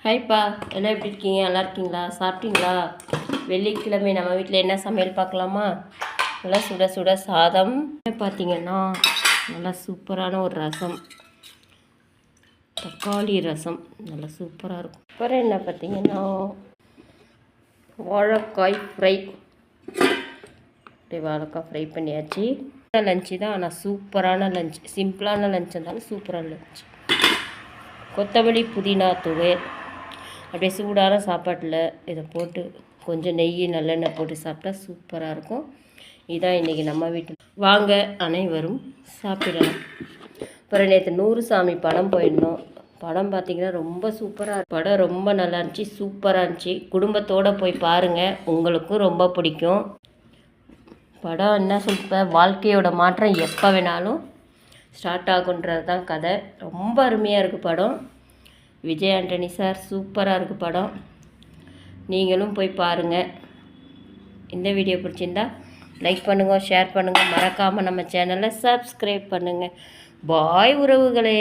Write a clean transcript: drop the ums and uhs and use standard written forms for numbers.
ஹாய்ப்பா, எல்லாம் எப்படி இருக்கீங்க? நல்லா இருக்கீங்களா? சாப்பிட்டீங்களா? வெள்ளிக்கிழமை நம்ம வீட்டில் என்ன சமையல் பார்க்கலாமா? நல்லா சுட சுட சாதம். பார்த்தீங்கன்னா நல்லா சூப்பரான ஒரு ரசம், தக்காளி ரசம் நல்லா சூப்பராக இருக்கும். அப்புறம் என்ன பார்த்தீங்கன்னா வாழைக்காய் ஃப்ரை. அப்படியே வாழைக்காய் ஃப்ரை பண்ணியாச்சு. லஞ்சு தான், ஆனால் சூப்பரான லஞ்ச். சிம்பிளான லஞ்ச் இருந்தாலும் சூப்பரான லஞ்ச். கொத்தமல்லி புதினா துவையல். அப்படியே சூடான சாப்பாட்டில் இதை போட்டு கொஞ்சம் நெய் நல்லெண்ணெய் போட்டு சாப்பிட்டா சூப்பராக இருக்கும். இதுதான் இன்றைக்கி நம்ம வீட்டில். வாங்க அனைவரும் சாப்பிடலாம். அப்புறம் நேற்று 100 சாமி படம் போயிருந்தோம். படம் பார்த்திங்கன்னா ரொம்ப சூப்பராக, படம் ரொம்ப நல்லா இருந்துச்சு, சூப்பராக இருந்துச்சு. குடும்பத்தோடு போய் பாருங்கள், உங்களுக்கும் ரொம்ப பிடிக்கும். படம் என்ன சொல்லிட்டு, வாழ்க்கையோட மாற்றம் எப்போ வேணாலும் ஸ்டார்ட் ஆகுன்றது தான் கதை. ரொம்ப அருமையாக இருக்குது படம். விஜய் ஆண்டனி சார் சூப்பராக இருக்குது படம். நீங்களும் போய் பாருங்கள். இந்த வீடியோ பிடிச்சிருந்தா லைக் பண்ணுங்கள், ஷேர் பண்ணுங்கள், மறக்காமல் நம்ம சேனலை சப்ஸ்கிரைப் பண்ணுங்கள். பாய் உறவுகளே.